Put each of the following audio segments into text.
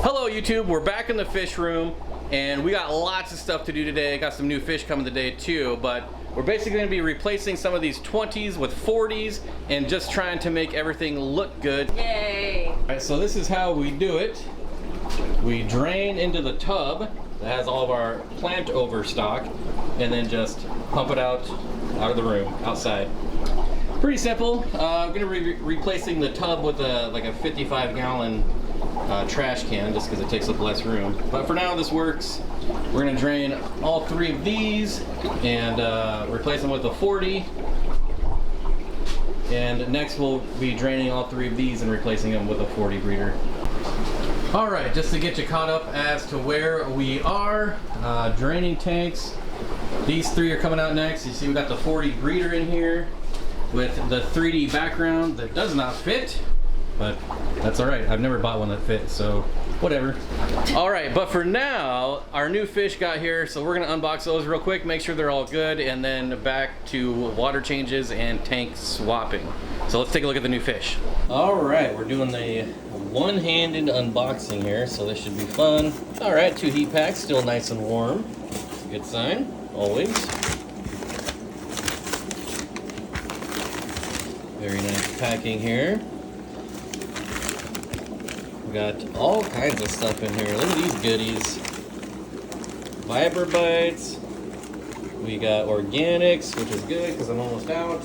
Hello YouTube, we're back in the fish room and we got lots of stuff to do today. Got some new fish coming today too, but we're basically going to be replacing some of these 20s with 40s and just trying to make everything look good. Yay! Alright, so this is how we do it. We drain into the tub that has all of our plant overstock and then just pump it out of the room, outside. Pretty simple. I'm going to be replacing the tub with like a 55-gallon trash can just because it takes up less room. But for now this works. We're going to drain all three of these and replace them with a 40. And next we'll be draining all three of these and replacing them with a 40 breeder. Alright, just to get you caught up as to where we are, draining tanks. These three are coming out next. You see we got the 40 breeder in here with the 3D background that does not fit, but that's alright. I've never bought one that fits, so whatever. Alright, but for now, our new fish got here, so we're gonna unbox those real quick, make sure they're all good, and then back to water changes and tank swapping. So let's take a look at the new fish. Alright, we're doing the one-handed unboxing here, so this should be fun. Alright, 2 heat packs, still nice and warm. Good sign, always. Very nice packing here. We got all kinds of stuff in here. Look at these goodies. Vibra bites. We got organics, which is good because I'm almost out.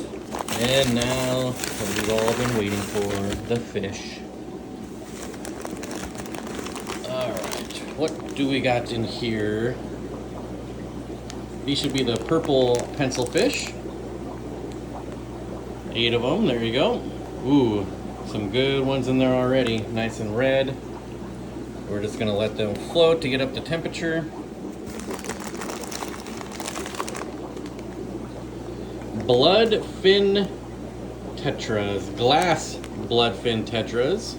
And now, what we've all been waiting for, the fish. Alright, what do we got in here? These should be the purple pencil fish. 8 of them, there you go. Ooh, some good ones in there already, nice and red. We're just gonna let them float to get up to temperature. Bloodfin tetras, glass bloodfin tetras.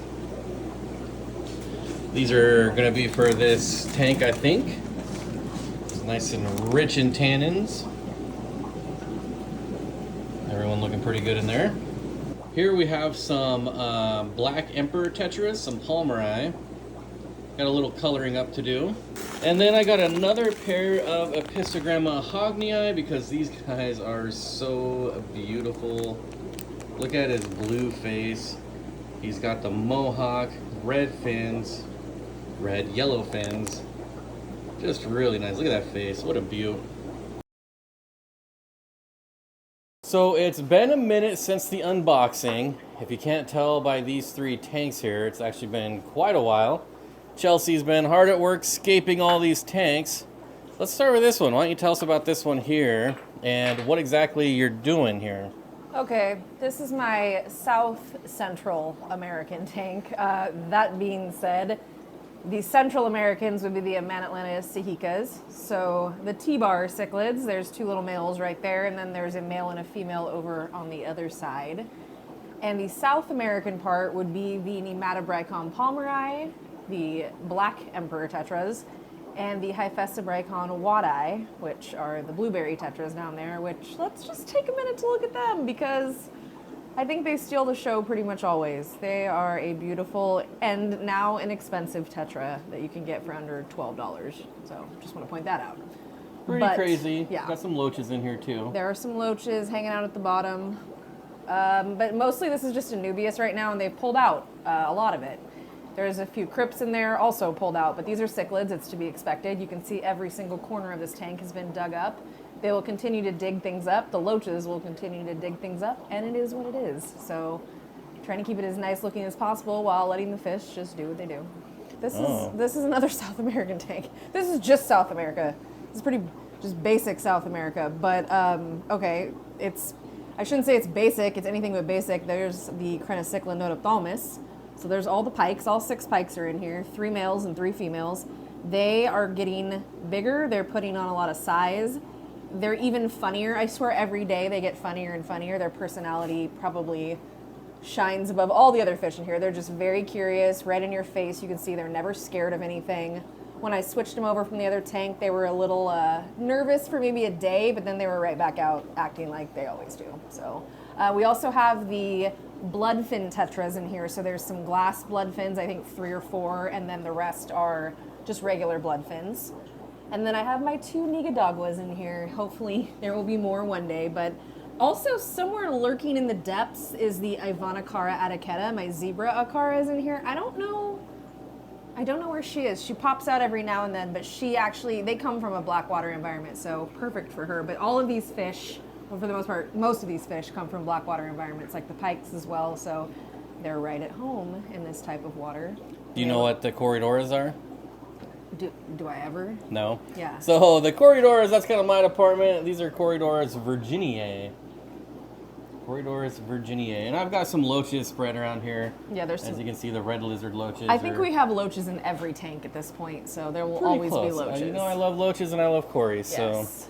These are gonna be for this tank, I think. It's nice and rich in tannins. Everyone looking pretty good in there. Here we have some black emperor tetras, some palmeri. Got a little coloring up to do. And then I got another pair of Epistogramma hognii because these guys are so beautiful. Look at his blue face. He's got the mohawk, red fins, red yellow fins. Just really nice. Look at that face. What a beaut. So it's been a minute since the unboxing. If you can't tell by these 3 tanks here, it's actually been quite a while. Chelsea's been hard at work scaping all these tanks. Let's start with this one. Why don't you tell us about this one here and what exactly you're doing here? Okay, this is my South Central American tank. That being said, the Central Americans would be the Amanatlantis sahicas. So the T-bar cichlids, there's 2 little males right there, and then there's a male and a female over on the other side. And the South American part would be the Nematobricon palmeri, the black emperor tetras, and the Hephaestus-bricon wadi, which are the blueberry tetras down there, which let's just take a minute to look at them because I think they steal the show pretty much always. They are a beautiful and now inexpensive tetra that you can get for under $12. So just want to point that out. Pretty crazy. Yeah. Got some loaches in here too. There are some loaches hanging out at the bottom. But mostly this is just a nubius right now and they've pulled out a lot of it. There's a few crypts in there also pulled out, but these are cichlids. It's to be expected. You can see every single corner of this tank has been dug up. They will continue to dig things up. The loaches will continue to dig things up, and it is what it is. So trying to keep it as nice looking as possible while letting the fish just do what they do. This is another South American tank. This is just South America. It's pretty just basic South America, but okay, I shouldn't say it's basic, it's anything but basic. There's the Crenocycla notophthalmus. So there's all the pikes, all 6 pikes are in here, 3 males and 3 females. They are getting bigger, they're putting on a lot of size. They're even funnier. I swear every day they get funnier and funnier. Their personality probably shines above all the other fish in here. They're just very curious, right in your face. You can see they're never scared of anything. When I switched them over from the other tank, they were a little nervous for maybe a day, but then they were right back out acting like they always do. So we also have the bloodfin tetras in here. So there's some glass bloodfins, I think 3 or 4, and then the rest are just regular bloodfins. And then I have my 2 Nigadogwas in here. Hopefully there will be more one day, but also somewhere lurking in the depths is the Ivanacara adaqueta. My zebra acara is in here. I don't know where she is. She pops out every now and then, but they come from a black water environment, so perfect for her. But all of these fish, well, for the most part, most of these fish come from black water environments, like the pikes as well, so they're right at home in this type of water. Do you know what the corridoras are? Do I ever? No? Yeah. So the corridoras, that's kind of my department. These are corridoras virginiae. Corridoras virginiae. And I've got some loaches spread around here. Yeah, there's some. As you can see, the red lizard loaches. I think we have loaches in every tank at this point, so there will always be loaches. You know I love loaches and I love corries, yes. so.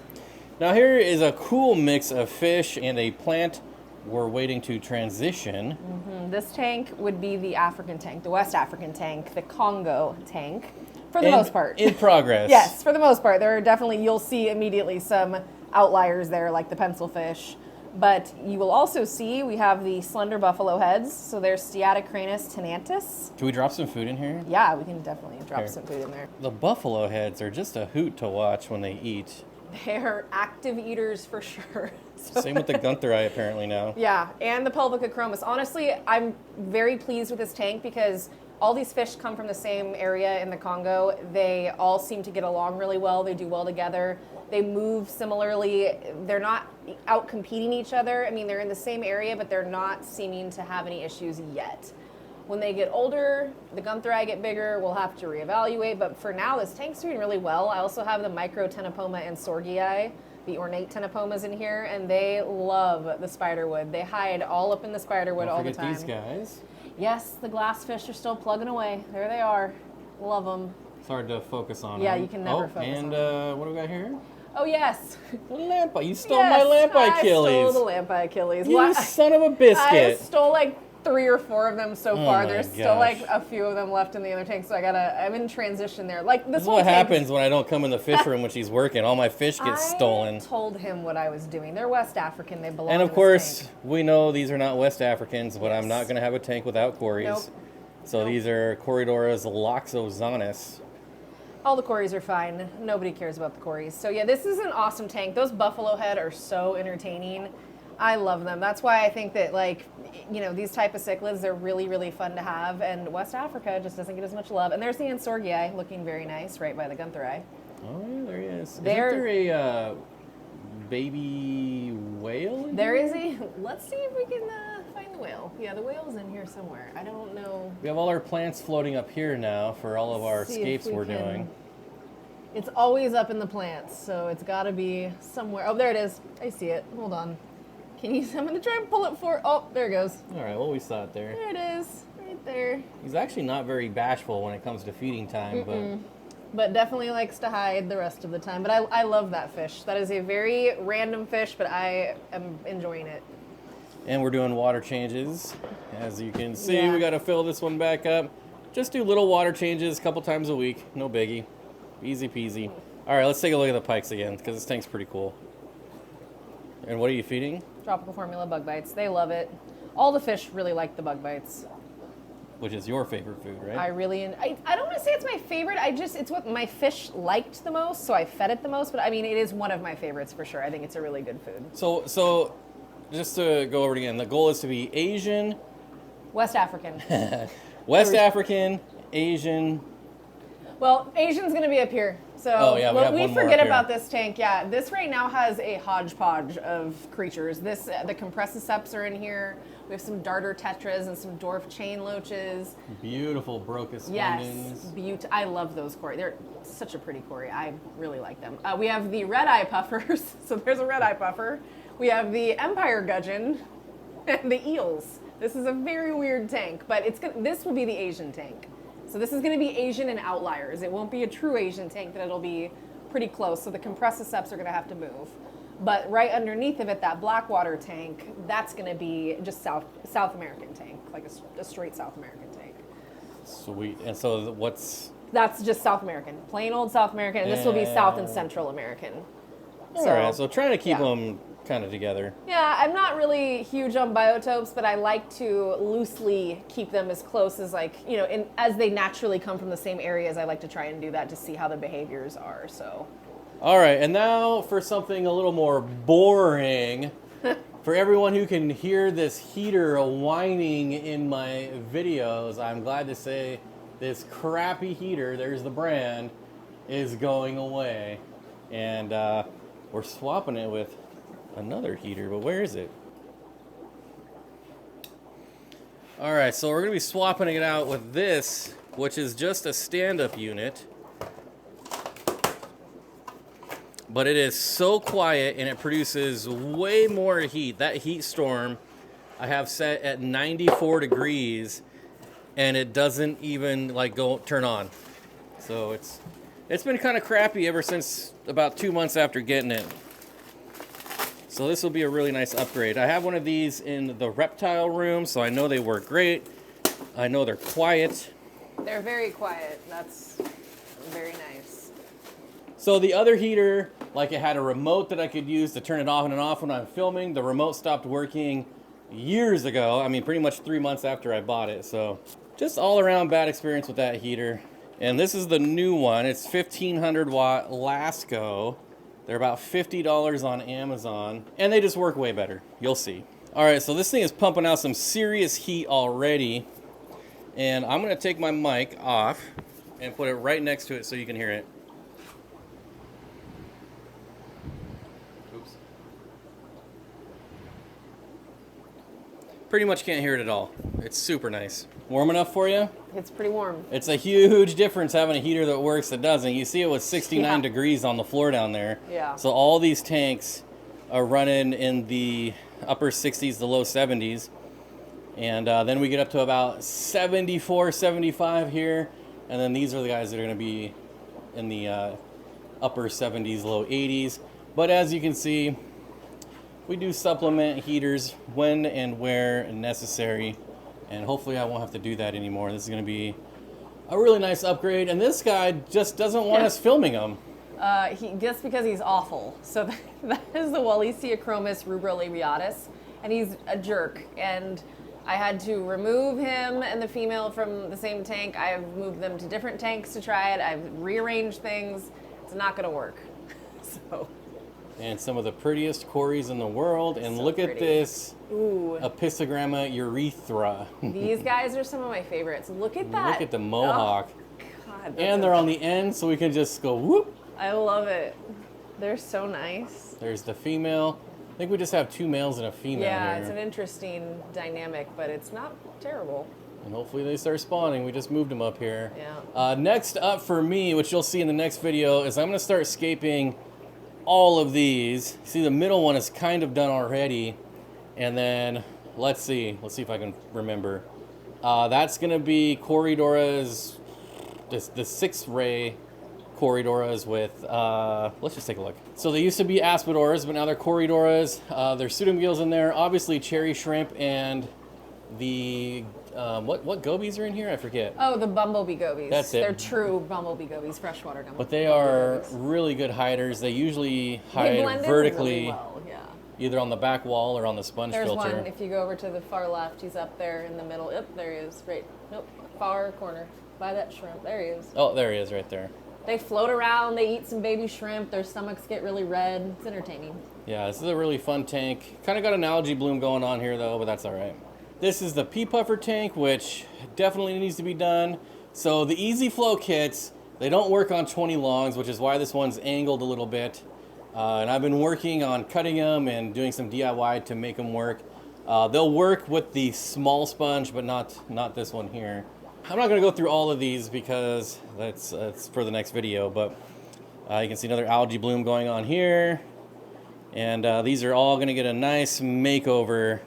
Now here is a cool mix of fish and a plant we're waiting to transition. Mm-hmm. This tank would be the African tank, the West African tank, the Congo tank, for the most part. In progress. Yes, for the most part. There are definitely, you'll see immediately some outliers there, like the pencilfish. But you will also see we have the slender buffalo heads. So there's Steatocranus tenantis. Can we drop some food in here? Yeah, we can definitely drop some food in there. The buffalo heads are just a hoot to watch when they eat. They're active eaters for sure. So Same with the Guntherite apparently now. yeah, and the Pulvicochromis. Honestly, I'm very pleased with this tank because all these fish come from the same area in the Congo. They all seem to get along really well. They do well together. They move similarly. They're not out competing each other. I mean, they're in the same area, but they're not seeming to have any issues yet. When they get older, the Guntherite get bigger, we'll have to reevaluate. But for now, this tank's doing really well. I also have the Microtenopoma and Sorghii, the ornate tenopomas in here, and they love the spiderwood. They hide all up in the spiderwood all the time. Don't forget these guys. Yes, the glassfish are still plugging away. There they are. Love them. It's hard to focus on Yeah, them. you can never focus and, on them. what do we got here? Oh, yes. Lampa. You stole my Lampa Achilles. I stole the Lampa Achilles. You son of a biscuit. I stole like 3 or 4 of them so far. my There's still like gosh. a few of them left in the other tank, so I'm in transition there. Like This is whole what tank- happens when I don't come in the fish room when she's working. All my fish get stolen. I told him what I was doing. They're West African. They belong And of in this course, tank. we know these are not West Africans, but I'm Yes. not going to have a tank without corries. Nope. So these are Corridoras loxozanis. All the corries are fine. Nobody cares about the corries. So yeah, this is an awesome tank. Those buffalo head are so entertaining. I love them. That's why I think that, like, you know, these type of cichlids, they're really, really fun to have. And West Africa just doesn't get as much love. And there's the Ansorghii looking very nice right by the Guntherite. Oh, yeah, there he is. Isn't There- there a baby whale in There here? is a, let's see if we can find the whale. Yeah, the whale's in here somewhere. I don't know. We have all our plants floating up here now for all of our See if escapes we we're can- doing. It's always up in the plants, so it's got to be somewhere. Oh, there it is. I see it. Hold on. Can you? I'm gonna try and pull it for. Oh, there it goes. All right, well, we saw it there. There it is, right there. He's actually not very bashful when it comes to feeding time, But definitely likes to hide the rest of the time. But I love that fish. That is a very random fish, but I am enjoying it. and we're doing water changes. As you can see, Yeah. we got to fill this one back up. Just do little water changes a couple times a week. No biggie. Easy peasy. All right, let's take a look at the pikes again because this tank's pretty cool. And what are you feeding? Tropical formula bug bites. They love it. All the fish really like the bug bites. Which is your favorite food, right? I don't want to say it's my favorite. It's what my fish liked the most, so I fed it the most. But I mean, it is one of my favorites for sure. I think it's a really good food. So just to go over it again, the goal is to be Asian, West African. West African, Asian. Well, Asian's going to be up here. So Oh, yeah, we have we one more forget up about here. this tank. Yeah, this right now has a hodgepodge of creatures. The Compressiceps are in here. We have some darter tetras and some dwarf chain loaches. Beautiful Brocus Yes, splendens. I love those cory. They're such a pretty cory. I really like them. We have the red-eye puffers. So there's a red-eye puffer. We have the empire gudgeon and the eels. This is a very weird tank, but this will be the Asian tank. So this is going to be Asian and outliers. It won't be a true Asian tank, but it'll be pretty close. So the Compressiceps are going to have to move. But right underneath of it, that Blackwater tank, that's going to be just South American tank, like a straight South American tank. Sweet. And so That's just South American, plain old South American, and this will be South and Central American. All right, so trying to keep them kind of together. Yeah, I'm not really huge on biotopes, but I like to loosely keep them as close as, like, you know, as they naturally come from the same areas. I like to try and do that to see how the behaviors are. So. All right, and now for something a little more boring. For everyone who can hear this heater whining in my videos, I'm glad to say this crappy heater, there's the brand, is going away. And we're swapping it with another heater, but where is it? All right, so we're gonna be swapping it out with this, which is just a stand-up unit. But it is so quiet and it produces way more heat. That heat storm I have set at 94 degrees and it doesn't even like turn on. So it's been kind of crappy ever since about 2 months after getting it. So this will be a really nice upgrade. I have one of these in the reptile room, so I know they work great. I know they're quiet. They're very quiet. That's very nice. So the other heater, like, it had a remote that I could use to turn it on and off when I'm filming. The remote stopped working years ago. I mean, pretty much 3 months after I bought it. So just all around bad experience with that heater. And this is the new one. It's 1500 watt Lasco. They're about $50 on Amazon. And they just work way better. You'll see. All right, so this thing is pumping out some serious heat already. And I'm gonna take my mic off and put it right next to it so you can hear it. Pretty much can't hear it at all. It's super nice. Warm enough for you? It's pretty warm. It's a huge difference having a heater that works that doesn't. You see it was 69 degrees on the floor down there. Yeah. So all these tanks are running in the upper 60s to low 70s. And then we get up to about 74, 75 here. And then these are the guys that are going to be in the upper 70s, low 80s. But as you can see, we do supplement heaters when and where necessary, and hopefully I won't have to do that anymore. This is going to be a really nice upgrade, and this guy just doesn't want us filming him. Just because he's awful. So that is the Wallacea rubro-labiatus, and he's a jerk, and I had to remove him and the female from the same tank. I've moved them to different tanks to try it. I've rearranged things. It's not going to work. So... And some of the prettiest cories in the world. And so look at this Apistogramma urethra. These guys are some of my favorites. Look at that. Look at the mohawk. Oh, God, and they're on the end, so we can just go whoop. I love it. They're so nice. There's the female. I think we just have 2 males and a female Yeah, here. it's an interesting dynamic, but it's not terrible. And hopefully they start spawning. We just moved them up here. Yeah. Next up for me, which you'll see in the next video, is I'm going to start scaping all of these. See, the middle one is kind of done already. And then, let's see if I can remember. That's gonna be Corydoras, the 6-ray Corydoras with, let's just take a look. So they used to be Aspidoras, but now they're Corydoras. There's pseudomugils in there, obviously cherry shrimp, and the, what gobies are in here? I forget. Oh, the bumblebee gobies. That's it. They're true bumblebee gobies, freshwater gobies. But they are really good hiders. They usually hide vertically, really well, yeah. either on the back wall or on the sponge There's filter. one, if you go over to the far left, he's up there in the middle. Yep, there he is, right. Nope, far corner, by that shrimp. There he is. Oh, there he is right there. They float around, they eat some baby shrimp, their stomachs get really red. It's entertaining. Yeah, this is a really fun tank. Kind of got an algae bloom going on here though, but that's all right. This is the pea puffer tank, which definitely needs to be done. So the easy flow kits, they don't work on 20 longs, which is why this one's angled a little bit. And I've been working on cutting them and doing some DIY to make them work. They'll work with the small sponge, but not this one here. I'm not gonna go through all of these because that's for the next video, but you can see another algae bloom going on here. And these are all gonna get a nice makeover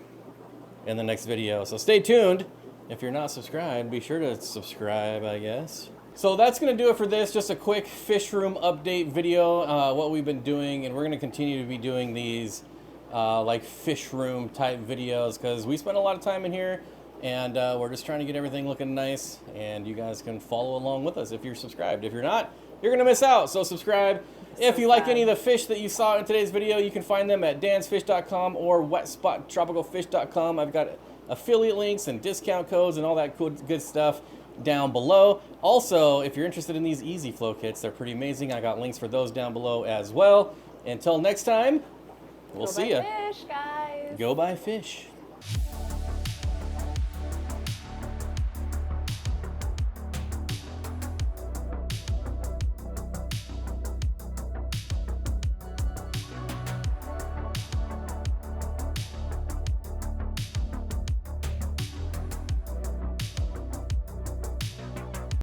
in the next video. So stay tuned. If you're not subscribed, be sure to subscribe, I guess. So that's gonna do it for this. Just a quick fish room update video, what we've been doing, and we're gonna continue to be doing these like fish room type videos because we spend a lot of time in here. And we're just trying to get everything looking nice, and you guys can follow along with us if you're subscribed. If you're not, you're gonna miss out, so subscribe. If you like any of the fish that you saw in today's video, you can find them at dansfish.com or wetspot.tropicalfish.com. I've got affiliate links and discount codes and all that good stuff down below. Also, if you're interested in these easy flow kits, they're pretty amazing. I got links for those down below as well. Until next time, we'll see ya. Go buy fish, guys. Go buy fish.